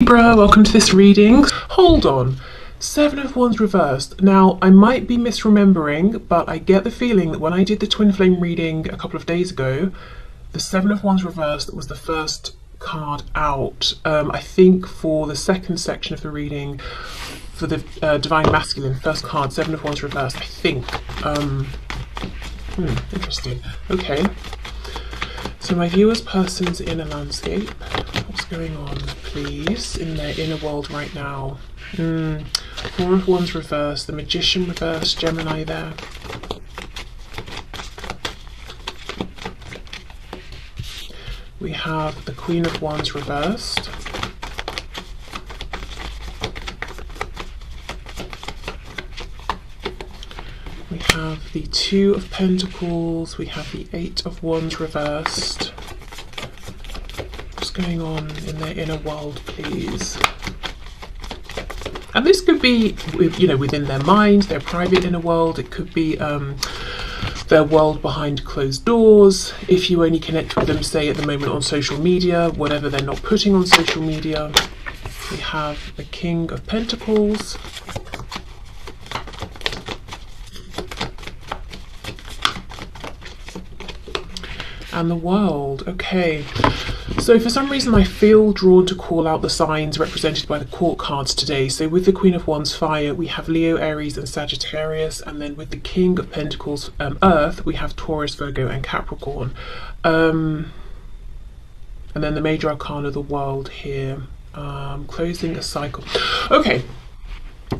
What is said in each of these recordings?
Libra, welcome to this reading. Hold on, Seven of Wands reversed. Now, I might be misremembering, but I get the feeling that when I did the twin flame reading a couple of days ago, the Seven of Wands reversed was the first card out. I think for the second section of the reading, for the Divine Masculine, first card, Seven of Wands reversed, I think. Interesting. Okay. So my viewer's person's inner landscape. What's going on, please, in their inner world right now? Four of Wands reversed, the Magician reversed, Gemini there. We have the Queen of Wands reversed. We have the Two of Pentacles, we have the Eight of Wands reversed. What's going on in their inner world, please? And this could be, you know, within their mind, their private inner world. It could be their world behind closed doors. If you only connect with them, say, at the moment on social media, whatever they're not putting on social media. We have the King of Pentacles. And the World. Okay, so for some reason I feel drawn to call out the signs represented by the court cards today. So with the Queen of Wands fire, we have Leo, Aries and Sagittarius, and then with the King of Pentacles earth, we have Taurus, Virgo and Capricorn. And then the major arcana, the World here, closing a cycle. Okay,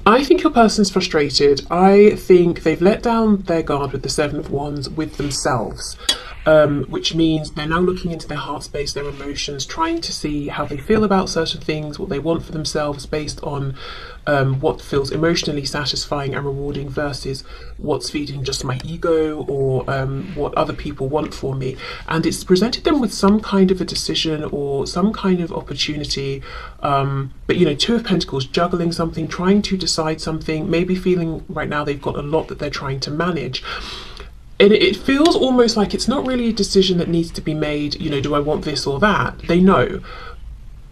I think your person's frustrated. I think they've let down their guard with the Seven of Wands with themselves. Which means they're now looking into their heart space, their emotions, trying to see how they feel about certain things, what they want for themselves based on what feels emotionally satisfying and rewarding versus what's feeding just my ego or what other people want for me. And it's presented them with some kind of a decision or some kind of opportunity. But, you know, Two of Pentacles, juggling something, trying to decide something, maybe feeling right now they've got a lot that they're trying to manage. And it feels almost like it's not really a decision that needs to be made, you know, do I want this or that? They know.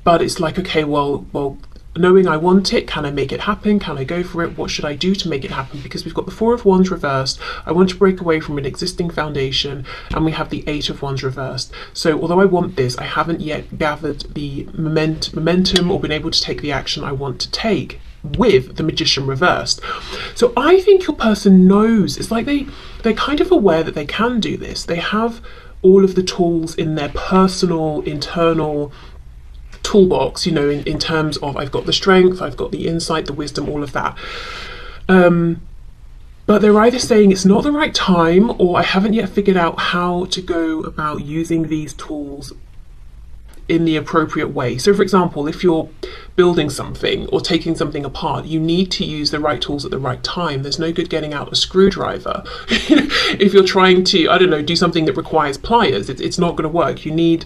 But it's like, okay, well, knowing I want it, can I make it happen? Can I go for it? What should I do to make it happen? Because we've got the Four of Wands reversed. I want to break away from an existing foundation, and we have the Eight of Wands reversed. So although I want this, I haven't yet gathered the momentum or been able to take the action I want to take with the Magician reversed. So I think your person knows. It's like they're kind of aware that they can do this. They have all of the tools in their personal internal toolbox, you know, in terms of I've got the strength, I've got the insight, the wisdom, all of that. But they're either saying it's not the right time, or I haven't yet figured out how to go about using these tools in the appropriate way. So for example, if you're building something or taking something apart, you need to use the right tools at the right time. There's no good getting out a screwdriver if you're trying to, I don't know, do something that requires pliers. It's not going to work. You need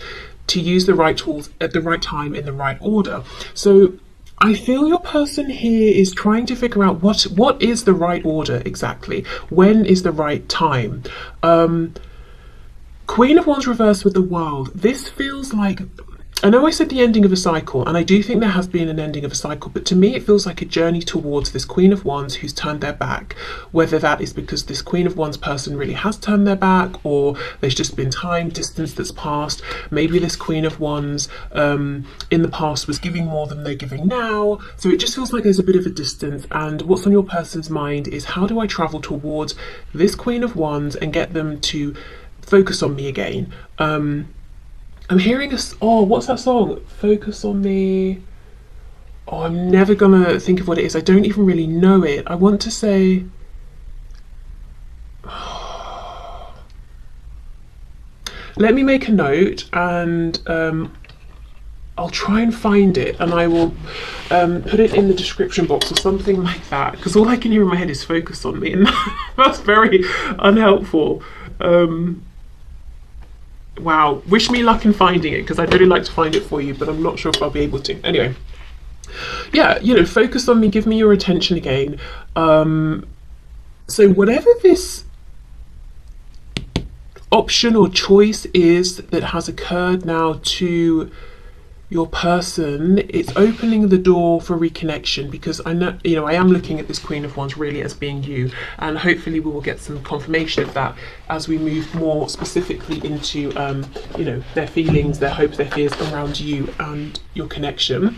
to use the right tools at the right time in the right order. So I feel your person here is trying to figure out what is the right order exactly. When is the right time? Queen of Wands reversed with the World. This feels like, I know I said the ending of a cycle, and I do think there has been an ending of a cycle, but to me it feels like a journey towards this Queen of Wands who's turned their back. Whether that is because this Queen of Wands person really has turned their back, or there's just been time, distance that's passed. Maybe this Queen of Wands in the past was giving more than they're giving now. So it just feels like there's a bit of a distance, and what's on your person's mind is, how do I travel towards this Queen of Wands and get them to focus on me again? I'm hearing what's that song? Focus on me. Oh, I'm never gonna think of what it is. I don't even really know it. I want to say, let me make a note, and I'll try and find it, and I will put it in the description box or something like that, because all I can hear in my head is focus on me, and that's very unhelpful. Wow, wish me luck in finding it, because I'd really like to find it for you, but I'm not sure if I'll be able to. Anyway, yeah, you know, focus on me, give me your attention again. So whatever this option or choice is that has occurred now to your person, it's opening the door for reconnection, because I know, you know, I am looking at this Queen of Wands really as being you, and hopefully we will get some confirmation of that as we move more specifically into, you know, their feelings, their hopes, their fears around you and your connection.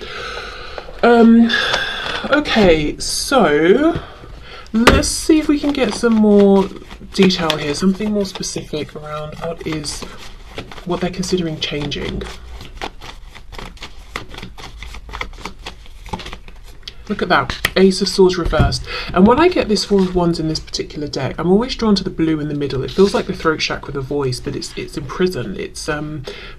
Okay, so let's see if we can get some more detail here, something more specific around what they're considering changing. Look at that, Ace of Swords reversed. And when I get this Four of Wands in this particular deck, I'm always drawn to the blue in the middle. It feels like the throat chakra, the voice, but it's imprisoned. It's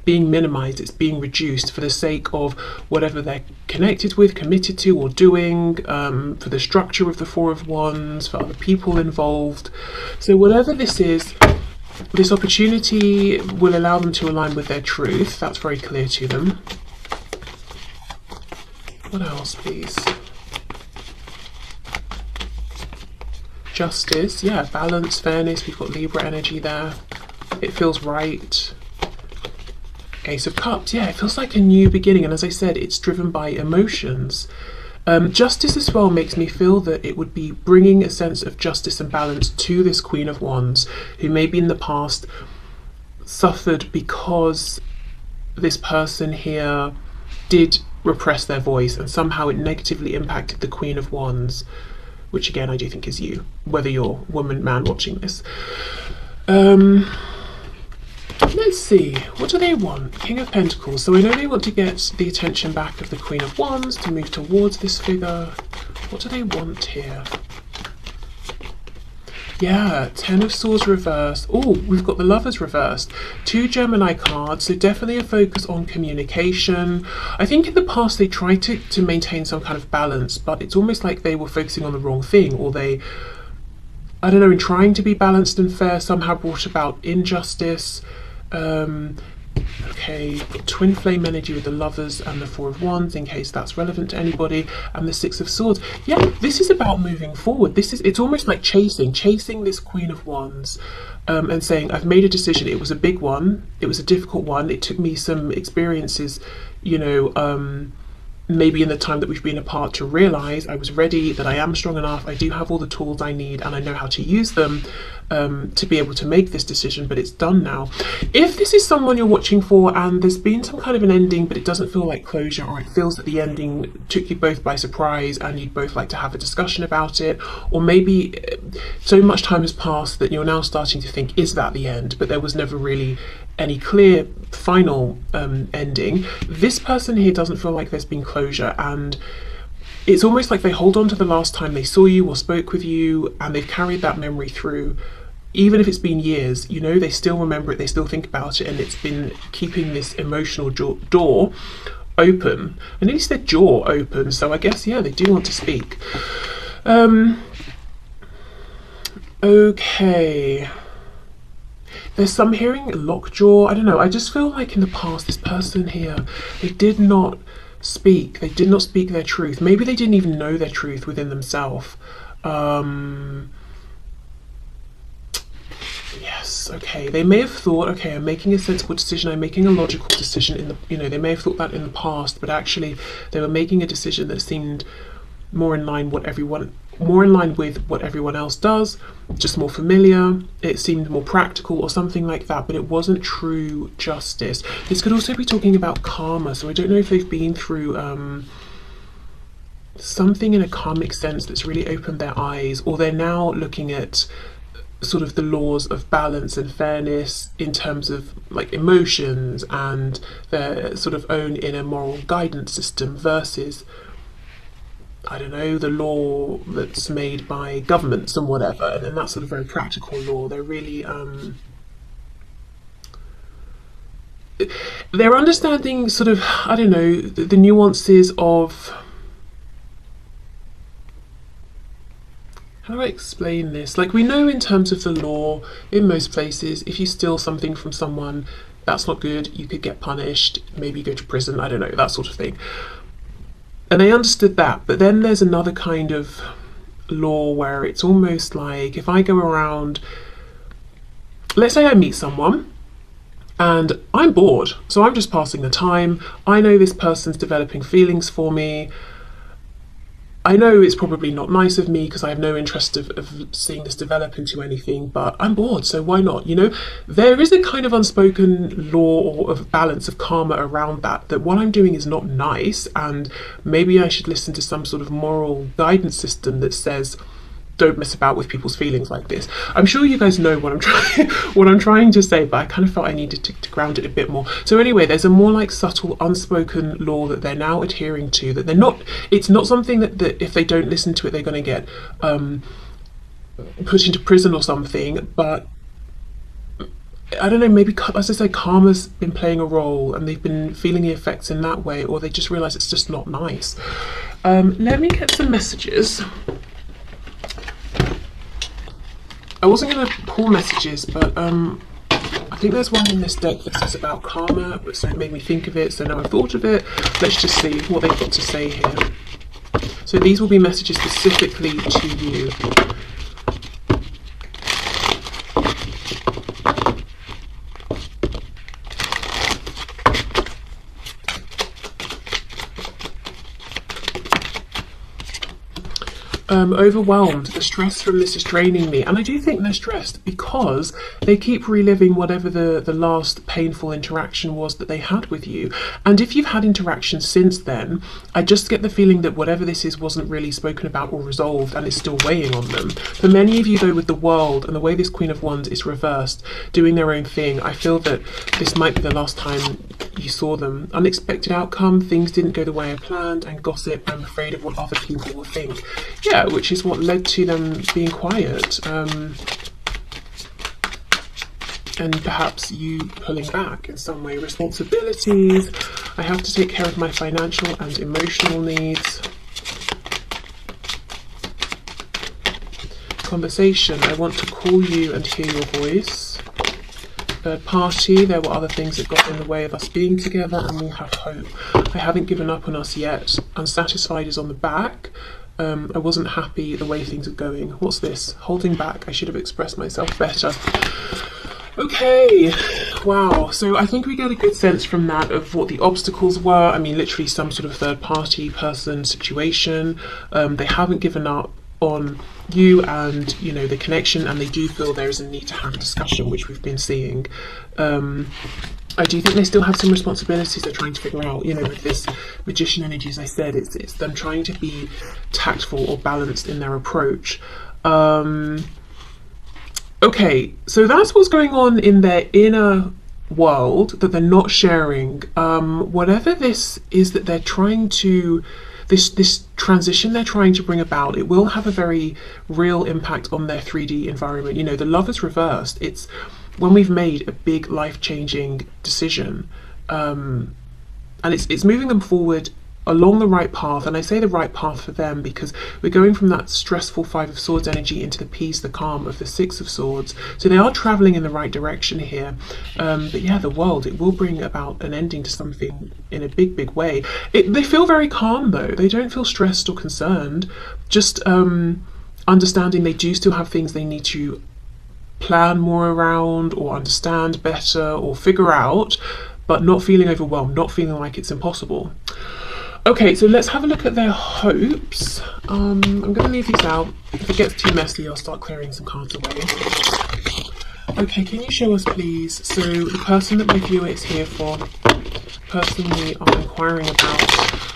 being minimized. It's being reduced for the sake of whatever they're connected with, committed to, or doing, for the structure of the Four of Wands, for other people involved. So whatever this is, this opportunity will allow them to align with their truth. That's very clear to them. What else, please? Justice, yeah, balance, fairness. We've got Libra energy there. It feels right. Ace of Cups, yeah, it feels like a new beginning. And as I said, it's driven by emotions. Justice as well makes me feel that it would be bringing a sense of justice and balance to this Queen of Wands, who maybe in the past suffered because this person here did repress their voice, and somehow it negatively impacted the Queen of Wands, which again I do think is you, whether you're woman, man watching this. Let's see, what do they want? King of Pentacles. So I know they want to get the attention back of the Queen of Wands to move towards this figure. What do they want here? Yeah, Ten of Swords reversed. Oh, we've got the Lovers reversed. 2 Gemini cards, so definitely a focus on communication. I think in the past they tried to maintain some kind of balance, but it's almost like they were focusing on the wrong thing, or they, I don't know, in trying to be balanced and fair, somehow brought about injustice. Okay, twin flame energy with the Lovers and the Four of Wands, in case that's relevant to anybody, and the Six of Swords. Yeah, this is about moving forward. It's almost like chasing this Queen of Wands, and saying, I've made a decision. It was a big one. It was a difficult one. It took me some experiences, you know, maybe in the time that we've been apart, to realize I was ready, that I am strong enough, I do have all the tools I need, and I know how to use them to be able to make this decision, but it's done now. If this is someone you're watching for and there's been some kind of an ending, but it doesn't feel like closure, or it feels that the ending took you both by surprise and you'd both like to have a discussion about it, or maybe so much time has passed that you're now starting to think, is that the end? But there was never really any clear final ending. This person here doesn't feel like there's been closure, and it's almost like they hold on to the last time they saw you or spoke with you, and they've carried that memory through. Even if it's been years, you know, they still remember it, they still think about it, and it's been keeping this emotional door open. I nearly said jaw open, so I guess, yeah, they do want to speak. Okay. There's some hearing lockjaw. I don't know. I just feel like in the past, this person here, they did not speak. They did not speak their truth. Maybe they didn't even know their truth within themselves. Yes, okay. They may have thought, okay, I'm making a sensible decision. I'm making a logical decision in the, you know, they may have thought that in the past, but actually they were making a decision that seemed more in line with what everyone else does, just more familiar. It seemed more practical or something like that, but it wasn't true justice. This could also be talking about karma, so I don't know if they've been through something in a karmic sense that's really opened their eyes, or they're now looking at sort of the laws of balance and fairness in terms of like emotions and their sort of own inner moral guidance system versus, I don't know, the law that's made by governments and whatever, and that's sort of very practical law. They're really they're understanding sort of, I don't know, the nuances of, how do I explain this? Like, we know in terms of the law, in most places, if you steal something from someone, that's not good. You could get punished, maybe go to prison, I don't know, that sort of thing. And they understood that, but then there's another kind of law where it's almost like if I go around, let's say I meet someone and I'm bored, so I'm just passing the time. I know this person's developing feelings for me. I know it's probably not nice of me because I have no interest of seeing this develop into anything, but I'm bored, so why not? You know, there is a kind of unspoken law or of balance of karma around that, that what I'm doing is not nice, and maybe I should listen to some sort of moral guidance system that says, don't mess about with people's feelings like this. I'm sure you guys know what I'm trying to say, but I kind of felt I needed to ground it a bit more. So anyway, there's a more like subtle unspoken law that they're now adhering to, that they're not, it's not something that if they don't listen to it they're going to get put into prison or something, but I don't know, maybe, as I say, karma's been playing a role and they've been feeling the effects in that way, or they just realise it's just not nice. Let me get some messages. I wasn't going to pull messages, but I think there's one in this deck that says about karma, so it made me think of it, so now I've thought of it. Let's just see what they've got to say here. So these will be messages specifically to you. Overwhelmed. The stress from this is draining me, and I do think they're stressed because they keep reliving whatever the last painful interaction was that they had with you. And if you've had interactions since then, I just get the feeling that whatever this is wasn't really spoken about or resolved, and it's still weighing on them. For many of you though, with the World and the way this Queen of Wands is reversed, doing their own thing, I feel that this might be the last time you saw them. Unexpected outcome, things didn't go the way I planned, and gossip, I'm afraid of what other people will think. Yeah, which is what led to them being quiet. And perhaps you pulling back in some way. Responsibilities, I have to take care of my financial and emotional needs. Conversation, I want to call you and hear your voice. Third party, there were other things that got in the way of us being together, and we have hope. I haven't given up on us yet. Unsatisfied is on the back. I wasn't happy the way things are going. What's this? Holding back. I should have expressed myself better. Okay, wow. So I think we get a good sense from that of what the obstacles were. I mean, literally some sort of third party person situation. They haven't given up on you and, you know, the connection, and they do feel there is a need to have a discussion, which we've been seeing. I do think they still have some responsibilities they're trying to figure out, you know, with this Magician energy. As I said, it's them trying to be tactful or balanced in their approach. Okay, so that's what's going on in their inner world that they're not sharing. Whatever this is that they're trying to, this transition they're trying to bring about, it will have a very real impact on their 3D environment. You know, the Lovers reversed, it's when we've made a big life-changing decision, and it's moving them forward along the right path. And I say the right path for them because we're going from that stressful Five of Swords energy into the peace, the calm of the Six of Swords. So they are traveling in the right direction here. But yeah, the World, it will bring about an ending to something in a big way. They feel very calm though. They don't feel stressed or concerned. Just understanding they do still have things they need to plan more around or understand better or figure out, but not feeling overwhelmed, not feeling like it's impossible. Okay, so let's have a look at their hopes. I'm going to leave these out. If it gets too messy, I'll start clearing some cards away. Okay, can you show us please? So the person that my viewer is here for, person we are inquiring about,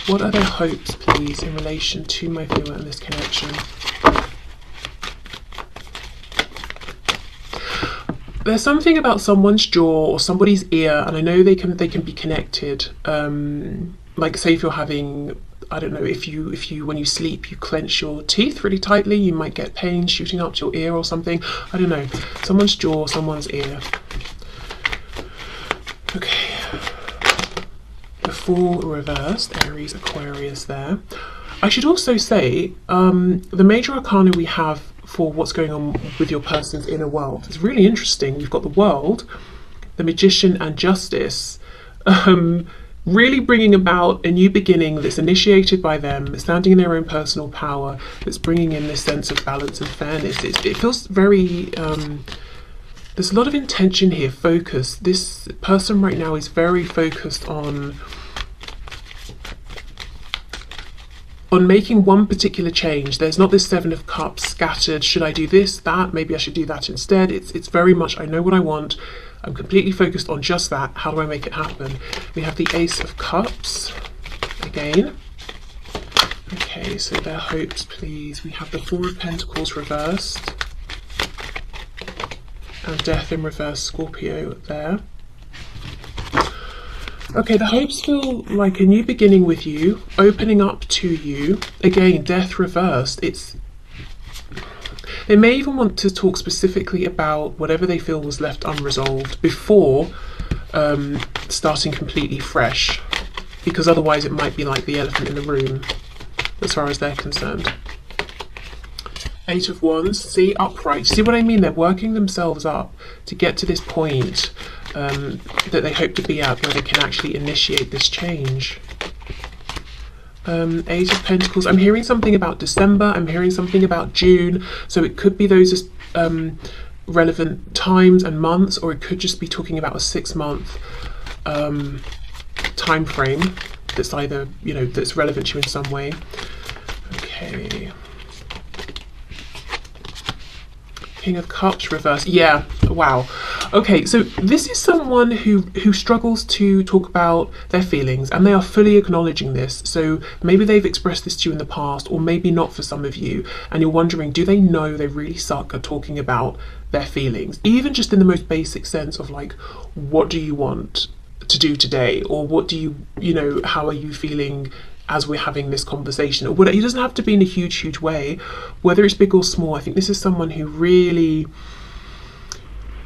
what are their hopes please in relation to my viewer and this connection? There's something about someone's jaw or somebody's ear, and I know they can be connected. Like say if you're having, I don't know, if you when you sleep you clench your teeth really tightly, you might get pain shooting up to your ear or something. I don't know. Someone's jaw, someone's ear. Okay. The Fool reversed, Aries, Aquarius there. I should also say the major arcana we have for what's going on with your person's inner world is really interesting. We've got the World, the Magician and Justice, really bringing about a new beginning that's initiated by them, standing in their own personal power, that's bringing in this sense of balance and fairness. It feels very There's a lot of intention here, focus. This person right now is very focused on making one particular change. There's not this Seven of Cups scattered, should I do this, that, maybe I should do that instead. It's very much, I know what I want, I'm completely focused on just that, how do I make it happen? We have the Ace of Cups again. Okay, so their hopes, please. We have the Four of Pentacles reversed and Death in reverse, Scorpio there. Okay, the hopes feel like a new beginning with you, opening up to you. Again, Death reversed. They may even want to talk specifically about whatever they feel was left unresolved before starting completely fresh, because otherwise it might be like the elephant in the room as far as they're concerned. Eight of Wands, see, upright. See what I mean? They're working themselves up to get to this point that they hope to be at, where they can actually initiate this change. Eight of Pentacles. I'm hearing something about December. I'm hearing something about June. So it could be those relevant times and months, or it could just be talking about a 6-month time frame that's either, you know, that's relevant to you in some way. Okay. King of Cups reverse. Yeah, wow. Okay, so this is someone who struggles to talk about their feelings, and they are fully acknowledging this. So maybe they've expressed this to you in the past, or maybe not for some of you, and you're wondering, do they know they really suck at talking about their feelings? Even just in the most basic sense of like, what do you want to do today? Or what do you know, how are you feeling as we're having this conversation? Or whatever. It doesn't have to be in a huge way, whether it's big or small. I think this is someone who really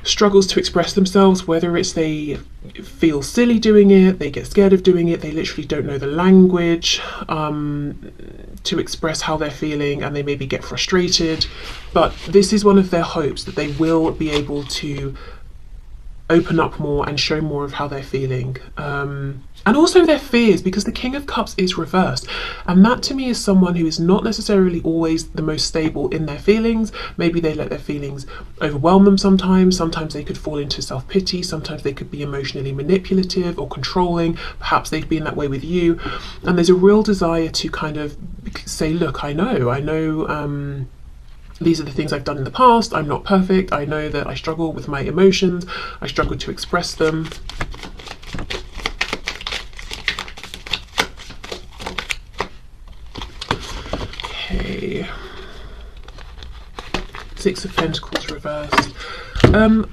struggles to express themselves, whether it's they feel silly doing it, they get scared of doing it, they literally don't know the language to express how they're feeling, and they maybe get frustrated. But this is one of their hopes, that they will be able to open up more and show more of how they're feeling. And also their fears, because the King of Cups is reversed. And that to me is someone who is not necessarily always the most stable in their feelings. Maybe they let their feelings overwhelm them sometimes. Sometimes they could fall into self-pity. Sometimes they could be emotionally manipulative or controlling. Perhaps they've been that way with you. And there's a real desire to kind of say, look, I know, these are the things I've done in the past. I'm not perfect. I know that I struggle with my emotions. I struggle to express them. Okay. Six of Pentacles reversed. I'm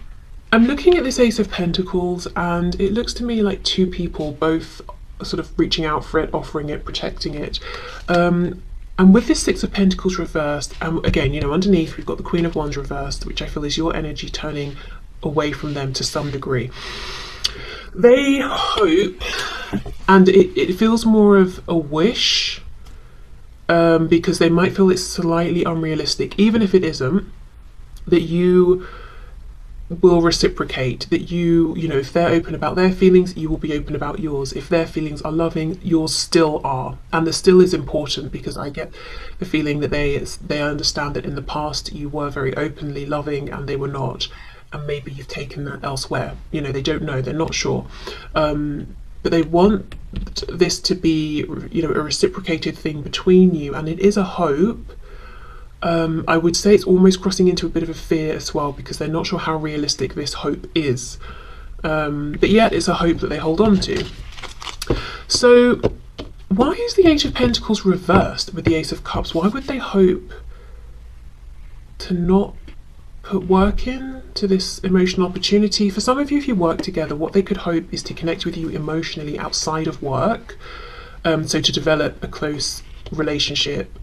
looking at this Ace of Pentacles, and it looks to me like two people, both sort of reaching out for it, offering it, protecting it. And with this Six of Pentacles reversed, again, you know, underneath we've got the Queen of Wands reversed, which I feel is your energy turning away from them to some degree. They hope, and it feels more of a wish, because they might feel it's slightly unrealistic, even if it isn't, that you will reciprocate, that you know, if they're open about their feelings, you will be open about yours. If their feelings are loving, yours still are. And the still is important, because I get the feeling that they understand that in the past you were very openly loving and they were not, and maybe you've taken that elsewhere. You know, they don't know, they're not sure, but they want this to be, you know, a reciprocated thing between you, and it is a hope. I would say it's almost crossing into a bit of a fear as well, because they're not sure how realistic this hope is, but yet it's a hope that they hold on to. So why is the Eight of Pentacles reversed with the Ace of Cups? Why would they hope to not put work in to this emotional opportunity? For some of you, if you work together, what they could hope is to connect with you emotionally outside of work, so to develop a close relationship,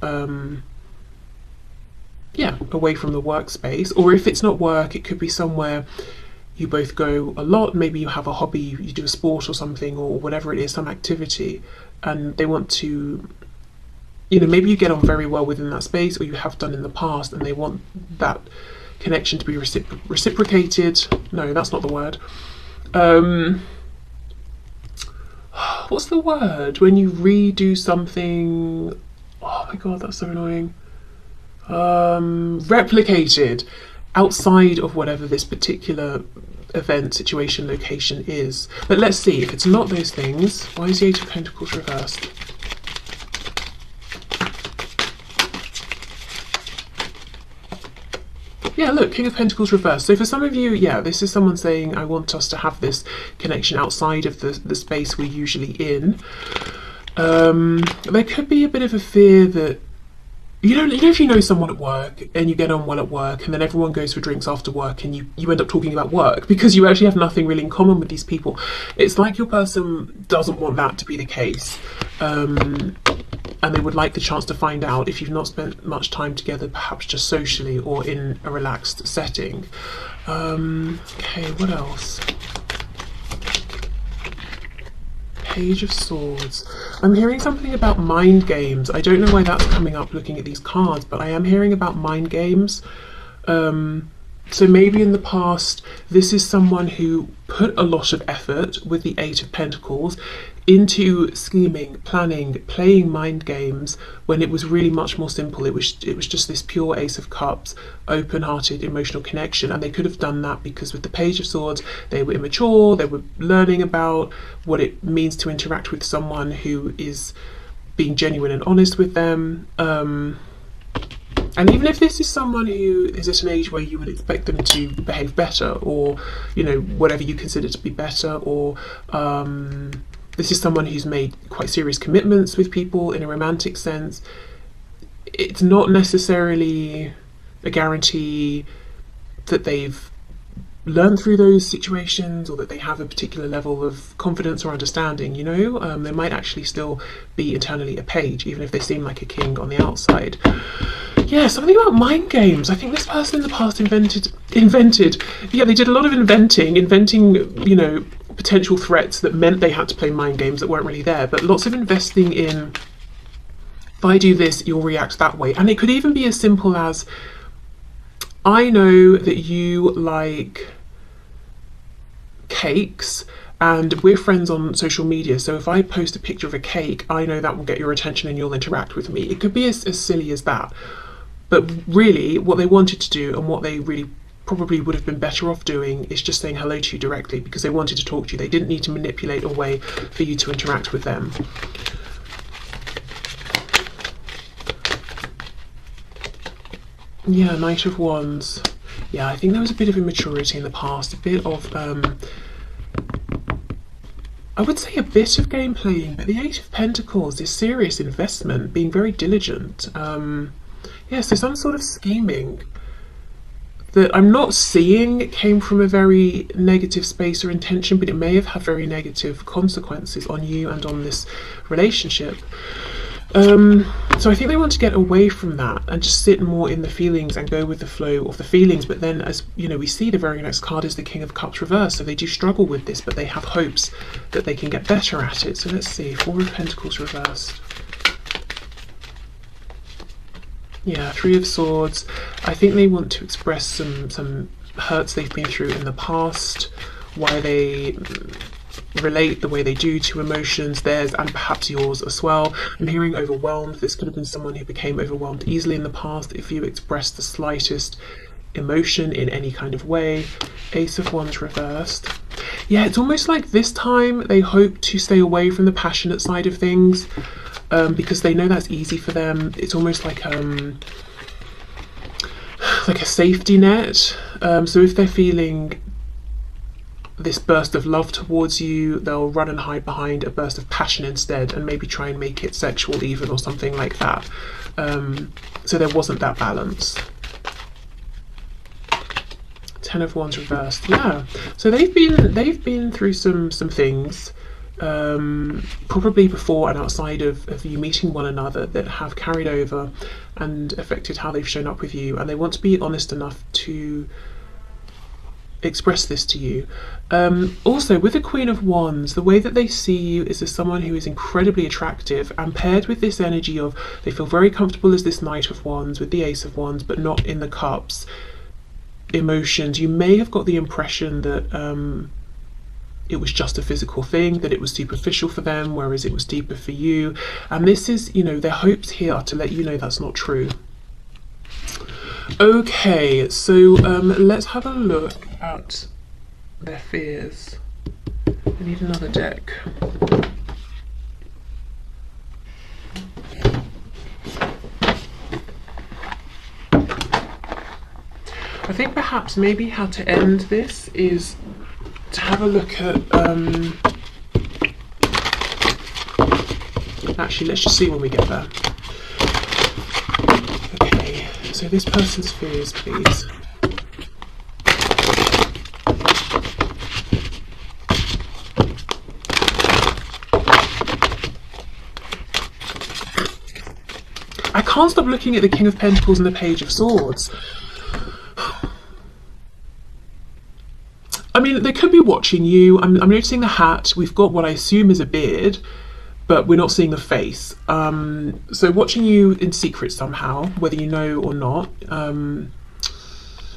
yeah, away from the workspace. Or if it's not work, it could be somewhere you both go a lot. Maybe you have a hobby, you do a sport or something, or whatever it is, some activity, and they want to, you know, maybe you get on very well within that space, or you have done in the past, and they want that connection to be reciprocated. No, that's not the word. What's the word when you redo something? Oh my god, that's so annoying. Replicated. outside of whatever this particular event, situation, location is. But let's see, if it's not those things, why is the Eight of Pentacles reversed? Yeah, look, King of Pentacles reversed. So for some of you, yeah, this is someone saying, I want us to have this connection outside of the space we're usually in. There could be a bit of a fear that, you know, if you know someone at work and you get on well at work and then everyone goes for drinks after work and you end up talking about work because you actually have nothing really in common with these people. It's like your person doesn't want that to be the case. And they would like the chance to find out if you've not spent much time together, perhaps just socially or in a relaxed setting. Okay, what else? Page of Swords. I'm hearing something about mind games. I don't know why that's coming up looking at these cards, but I am hearing about mind games. So maybe in the past, this is someone who put a lot of effort with the Eight of Pentacles into scheming, planning, playing mind games when it was really much more simple. It was just this pure Ace of Cups, open-hearted, emotional connection, and they could have done that because with the Page of Swords, they were immature, they were learning about what it means to interact with someone who is being genuine and honest with them. And even if this is someone who is at an age where you would expect them to behave better, or, you know, whatever you consider to be better, or this is someone who's made quite serious commitments with people in a romantic sense, it's not necessarily a guarantee that they've learned through those situations or that they have a particular level of confidence or understanding, you know. They might actually still be internally a page, even if they seem like a king on the outside. Yeah, something about mind games. I think this person in the past invented. Yeah, they did a lot of inventing, you know, potential threats that meant they had to play mind games that weren't really there, but lots of investing in, if I do this, you'll react that way. And it could even be as simple as, I know that you like cakes and we're friends on social media, so if I post a picture of a cake, I know that will get your attention and you'll interact with me. It could be as silly as that. But really, what they wanted to do and what they really probably would have been better off doing is just saying hello to you directly because they wanted to talk to you. They didn't need to manipulate a way for you to interact with them. Yeah, Knight of Wands. Yeah, I think there was a bit of immaturity in the past, a bit of, I would say a bit of game playing, but the Eight of Pentacles is serious investment, being very diligent. Yeah, so some sort of scheming that I'm not seeing came from a very negative space or intention, but it may have had very negative consequences on you and on this relationship. So I think they want to get away from that and just sit more in the feelings and go with the flow of the feelings. But then, as you know, we see the very next card is the King of Cups reversed. So they do struggle with this, but they have hopes that they can get better at it. So let's see, Four of Pentacles reversed. Yeah, Three of Swords. I think they want to express some hurts they've been through in the past, why they relate the way they do to emotions, theirs and perhaps yours as well. I'm hearing overwhelmed. This could have been someone who became overwhelmed easily in the past if you expressed the slightest emotion in any kind of way. Ace of Wands reversed. Yeah, it's almost like this time they hope to stay away from the passionate side of things. Because they know that's easy for them. It's almost like a safety net. So if they're feeling this burst of love towards you, they'll run and hide behind a burst of passion instead and maybe try and make it sexual even or something like that. So there wasn't that balance. Ten of Wands reversed. Yeah, so they've been through some things, probably before and outside of you meeting one another, that have carried over and affected how they've shown up with you, and they want to be honest enough to express this to you. Also with the Queen of Wands, the way that they see you is as someone who is incredibly attractive, and paired with this energy of they feel very comfortable as this Knight of Wands with the Ace of Wands, but not in the cups emotions. You may have got the impression that it was just a physical thing, that it was superficial for them, whereas it was deeper for you. And this is, you know, their hopes here are to let you know that's not true. Okay, so let's have a look at their fears. I need another deck. I think perhaps maybe how to end this is to have a look at actually, let's just see when we get there. Okay, so this person's fears, please. I can't stop looking at the King of Pentacles and the Page of Swords. I mean, they could be watching you. I'm noticing the hat. We've got what I assume is a beard, but we're not seeing the face. So watching you in secret somehow, whether you know or not.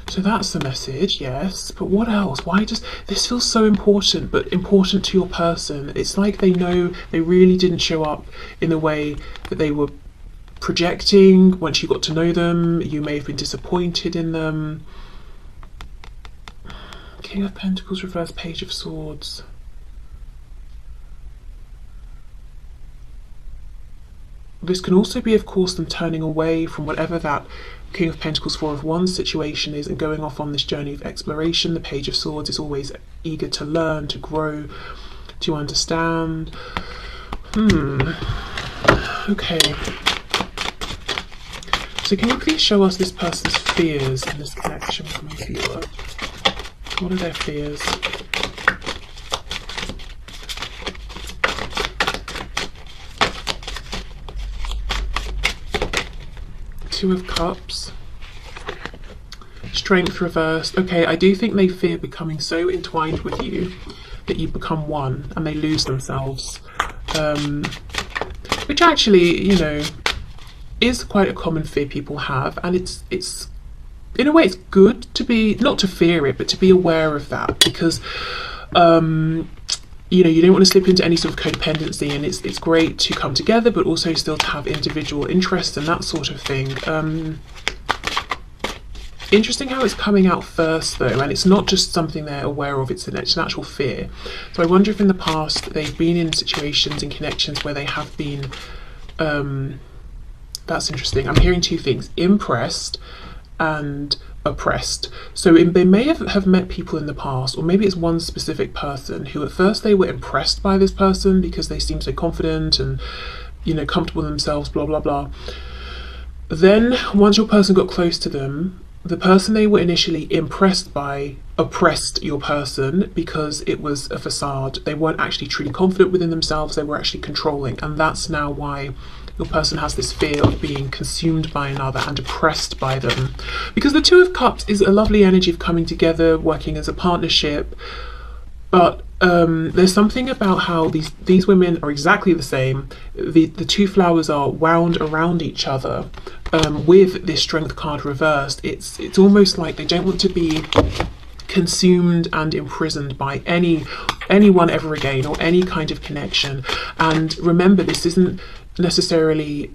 So that's the message, yes. But what else? Why does this feel so important, but important to your person? It's like they know they really didn't show up in the way that they were projecting. Once you got to know them, you may have been disappointed in them. King of Pentacles, reverse Page of Swords. This can also be, of course, them turning away from whatever that King of Pentacles, Four of Wands situation is and going off on this journey of exploration. The Page of Swords is always eager to learn, to grow, to understand. Okay. So can you please show us this person's fears in this connection with my viewer? What are their fears? Two of Cups. Strength reversed. Okay, I do think they fear becoming so entwined with you that you become one and they lose themselves. Which actually, you know, is quite a common fear people have, and it's in a way it's good to be, not to fear it, but to be aware of that, because you know, you don't want to slip into any sort of codependency, and it's great to come together but also still to have individual interests and that sort of thing. Interesting how it's coming out first though, and it's not just something they're aware of, it's an actual fear. So I wonder if in the past they've been in situations and connections where they have been that's interesting. I'm hearing two things: impressed and oppressed. So they may have met people in the past, or maybe it's one specific person who at first they were impressed by this person because they seem so confident and, you know, comfortable in themselves, blah blah blah. Then once your person got close to them, the person they were initially impressed by oppressed your person because it was a facade. They weren't actually truly confident within themselves, they were actually controlling, and that's now why your person has this fear of being consumed by another and oppressed by them. Because the Two of Cups is a lovely energy of coming together, working as a partnership, but there's something about how these women are exactly the same. The two flowers are wound around each other with this Strength card reversed. It's almost like they don't want to be consumed and imprisoned by anyone ever again, or any kind of connection. And remember, this isn't necessarily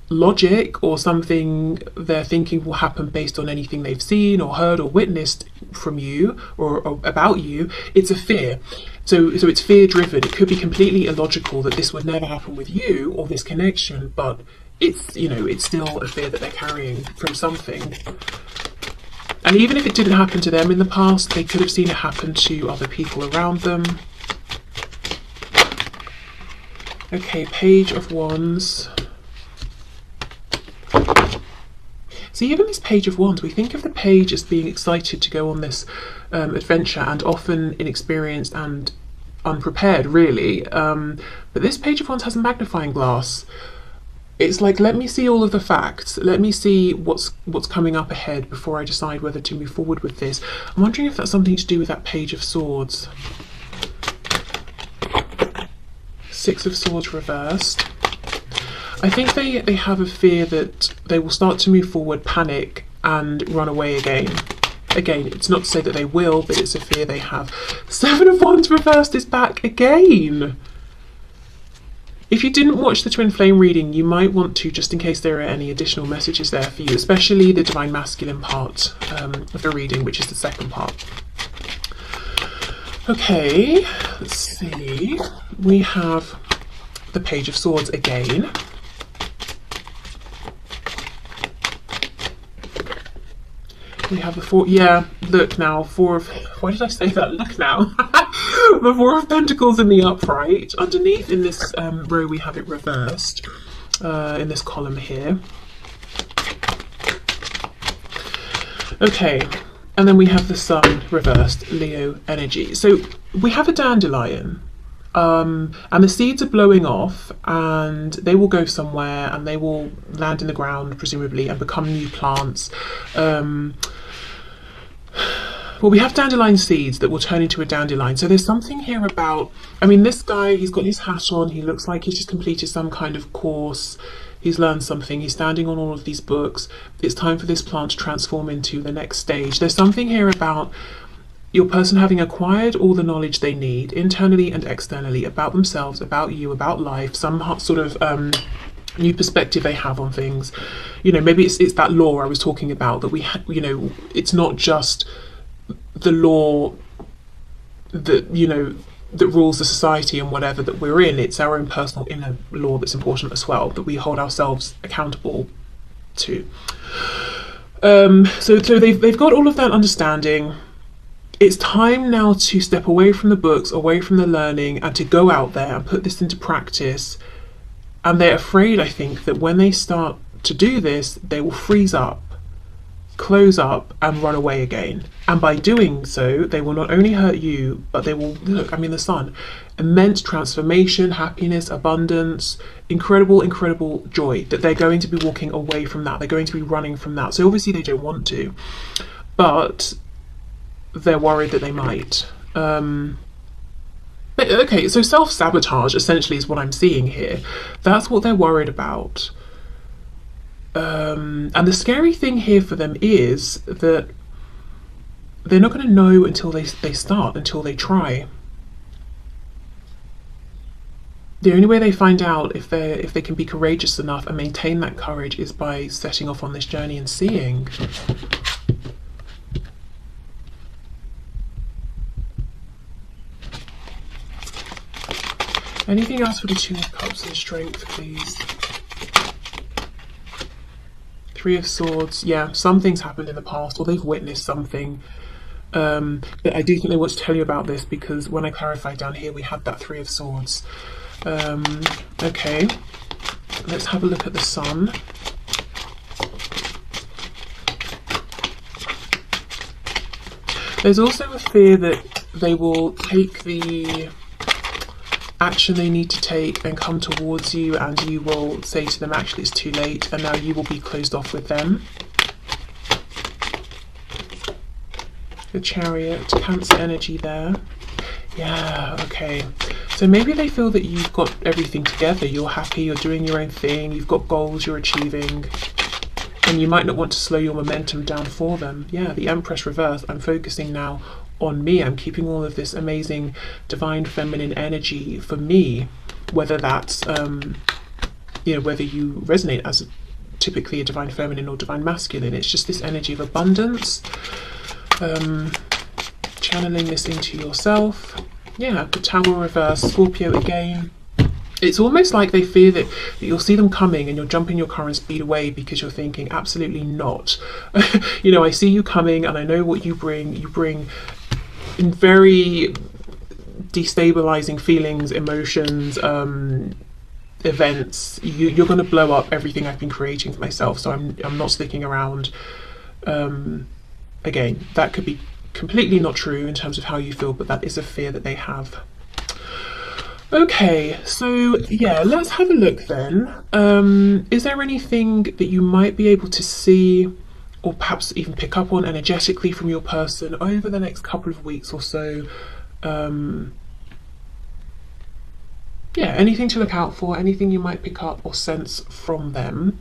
logic or something they're thinking will happen based on anything they've seen or heard or witnessed from you or about you. It's a fear. So it's fear driven. It could be completely illogical that this would never happen with you or this connection, but it's, you know, it's still a fear that they're carrying from something. And even if it didn't happen to them in the past, they could have seen it happen to other people around them. Okay, Page of Wands. So even this Page of Wands, we think of the page as being excited to go on this adventure, and often inexperienced and unprepared, really. But this Page of Wands has a magnifying glass. It's like, let me see all of the facts. Let me see what's coming up ahead before I decide whether to move forward with this. I'm wondering if that's something to do with that Page of Swords. Six of Swords reversed. I think they have a fear that they will start to move forward, panic, and run away again. Again, it's not to say that they will, but it's a fear they have. Seven of Wands reversed is back again. If you didn't watch the twin flame reading, you might want to, just in case there are any additional messages there for you, especially the divine masculine part of the reading, which is the second part. Okay, let's see. We have the Page of Swords again. We have the four, yeah, look now, why did I say that? Look now. The Four of Pentacles in the upright. Underneath in this row we have it reversed, in this column here. Okay, and then we have the Sun reversed, Leo energy. So we have a dandelion, and the seeds are blowing off, and they will go somewhere, and they will land in the ground, presumably, and become new plants. Well, we have dandelion seeds that will turn into a dandelion. So there's something here about, I mean, this guy, he's got his hat on. He looks like he's just completed some kind of course. He's learned something. He's standing on all of these books. It's time for this plant to transform into the next stage. There's something here about your person having acquired all the knowledge they need, internally and externally, about themselves, about you, about life, some sort of new perspective they have on things. You know, maybe it's that law I was talking about, that we, you know, it's not just the law that, you know, that rules the society and whatever that we're in. It's our own personal inner law that's important as well, that we hold ourselves accountable to. So they've got all of that understanding. It's time now to step away from the books, away from the learning, and to go out there and put this into practice. And they're afraid, I think, that when they start to do this, they will freeze up, close up, and run away again. And by doing so, they will not only hurt you, but they will, look, I mean, the Sun, immense transformation, happiness, abundance, incredible, incredible joy, that they're going to be walking away from that. They're going to be running from that. So obviously they don't want to, but they're worried that they might. But, okay, so self-sabotage essentially is what I'm seeing here. That's what they're worried about. And the scary thing here for them is that they're not going to know until they start, until they try. The only way they find out if they can be courageous enough and maintain that courage is by setting off on this journey and seeing. Anything else for the Two of Cups and Strength, please? Three of Swords. Yeah, something's happened in the past, or they've witnessed something. But I do think they want to tell you about this, because when I clarified down here, we had that Three of Swords. Okay, let's have a look at the Sun. There's also a fear that they will take the action they need to take and come towards you, and you will say to them, actually it's too late, and now you will be closed off with them. The Chariot, Cancer energy there. Yeah, okay. So maybe they feel that you've got everything together, you're happy, you're doing your own thing, you've got goals you're achieving, and you might not want to slow your momentum down for them. Yeah, the Empress reverse. I'm focusing now on me. I'm keeping all of this amazing divine feminine energy for me, whether that's you know, whether you resonate as typically a divine feminine or divine masculine. It's just this energy of abundance, channeling this into yourself. Yeah, the Tower reverse, Scorpio again. It's almost like they fear that you'll see them coming and you'll jump in your car and speed away, because you're thinking, absolutely not. You know, I see you coming and I know what you bring. You bring in very destabilizing feelings, emotions, events. You're going to blow up everything I've been creating for myself, so I'm not sticking around. Again, that could be completely not true in terms of how you feel, but that is a fear that they have. Okay, so yeah, let's have a look then. Is there anything that you might be able to see, or perhaps even pick up on energetically from your person over the next couple of weeks or so? Yeah, anything to look out for, anything you might pick up or sense from them.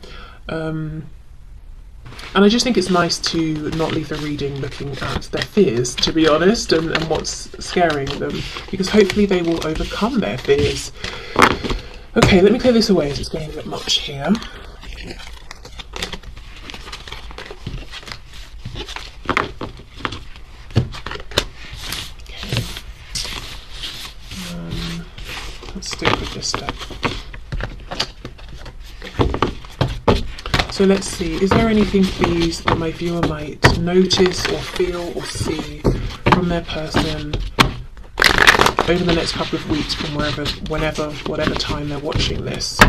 And I just think it's nice to not leave the reading looking at their fears, to be honest, and what's scaring them, because hopefully they will overcome their fears. Okay, let me clear this away as it's getting a bit much here. Okay. Let's stick with this step. So let's see, is there anything, please, that my viewer might notice or feel or see from their person over the next couple of weeks, from wherever, whenever, whatever time they're watching this?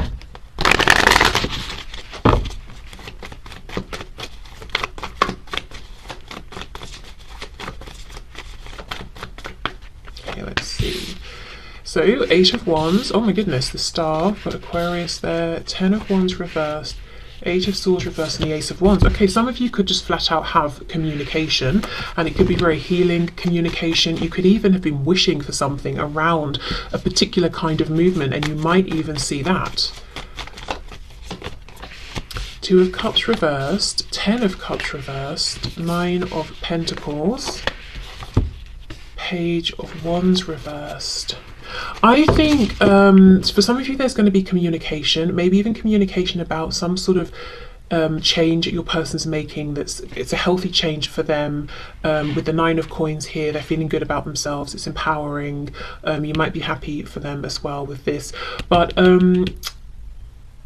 Okay, let's see. So, 8 of Wands, oh my goodness, the Star, got Aquarius there, 10 of Wands reversed, 8 of Swords reversed and the Ace of Wands. Okay, some of you could just flat out have communication, and it could be very healing communication. You could even have been wishing for something around a particular kind of movement, and you might even see that. 2 of Cups reversed, 10 of Cups reversed, 9 of Pentacles, Page of Wands reversed. I think for some of you there's going to be communication, maybe even communication about some sort of change that your person's making. It's a healthy change for them. With the 9 of Coins here, they're feeling good about themselves. It's empowering. You might be happy for them as well with this, but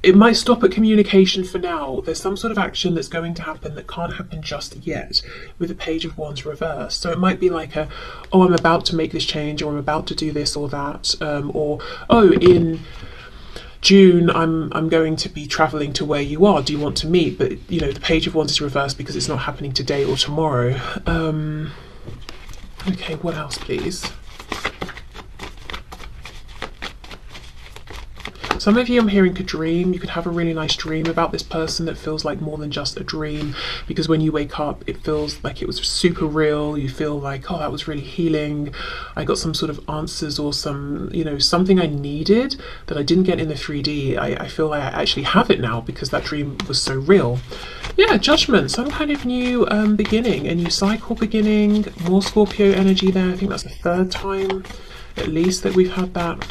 it might stop at communication for now. There's some sort of action that's going to happen that can't happen just yet with the Page of Wands reversed. So it might be like oh, I'm about to make this change, or I'm about to do this or that, or oh, in June I'm going to be traveling to where you are. Do you want to meet? But you know, the Page of Wands is reversed because it's not happening today or tomorrow. Okay, what else, please? Some of you, I'm hearing, could dream. You could have a really nice dream about this person that feels like more than just a dream, because when you wake up it feels like it was super real. You feel like, oh, that was really healing. I got some sort of answers, or some, you know, something I needed that I didn't get in the 3D. I feel like I actually have it now because that dream was so real. Yeah, Judgment, some kind of new beginning, a new cycle beginning. More Scorpio energy there. I think that's the 3rd time at least that we've had that.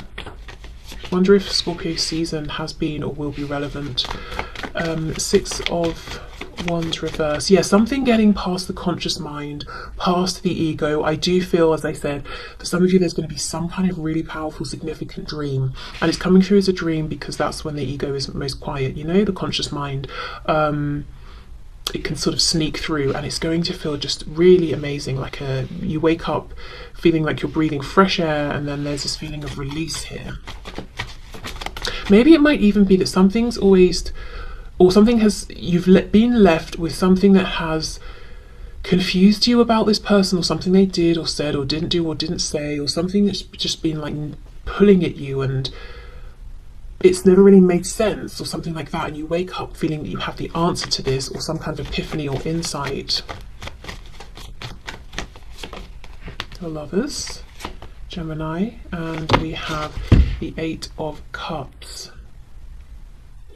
Wonder if Scorpio season has been or will be relevant. 6 of Wands reverse. Yeah, something getting past the conscious mind, past the ego. I do feel, as I said, for some of you there's going to be some kind of really powerful, significant dream, and it's coming through as a dream because that's when the ego is most quiet, you know, the conscious mind. It can sort of sneak through, and it's going to feel just really amazing, like you wake up feeling like you're breathing fresh air, and then there's this feeling of release here. Maybe it might even be that something's always, or something has, you've been left with something that has confused you about this person, or something they did or said or didn't do or didn't say, or something that's just been like pulling at you and it's never really made sense, or something like that, and you wake up feeling that you have the answer to this, or some kind of epiphany or insight. The Lovers, Gemini, and we have the 8 of Cups.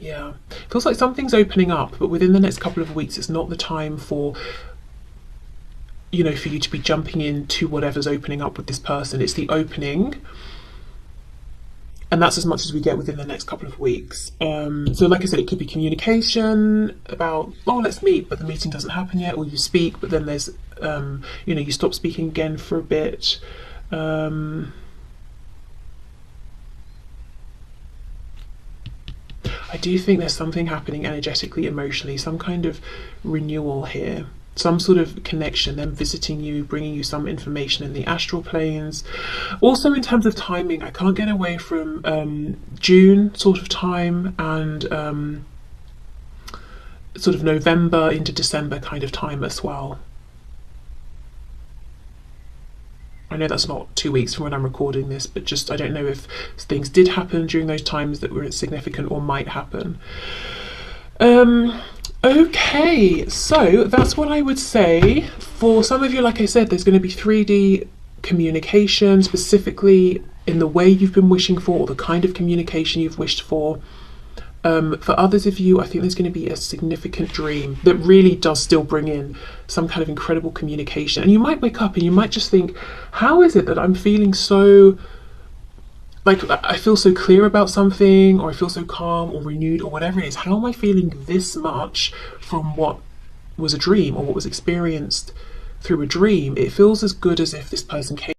Yeah, feels like something's opening up, but within the next couple of weeks it's not the time for, you know, for you to be jumping into whatever's opening up with this person. It's the opening, and that's as much as we get within the next couple of weeks. So like I said, it could be communication about, oh, let's meet, but the meeting doesn't happen yet, or you speak, but then there's you know, you stop speaking again for a bit. I do think there's something happening energetically, emotionally, some kind of renewal here, some sort of connection, them visiting you, bringing you some information in the astral planes. Also in terms of timing, I can't get away from June sort of time, and sort of November into December kind of time as well. I know that's not 2 weeks from when I'm recording this, but just, I don't know if things did happen during those times that were significant or might happen. Okay, so that's what I would say. For some of you, like I said, there's going to be 3D communication, specifically in the way you've been wishing for, or the kind of communication you've wished for. For others of you, I think there's going to be a significant dream that really does still bring in some kind of incredible communication. And you might wake up and you might just think, how is it that I'm feeling so like I feel so clear about something, or I feel so calm or renewed or whatever it is. How am I feeling this much from what was a dream or what was experienced through a dream? It feels as good as if this person came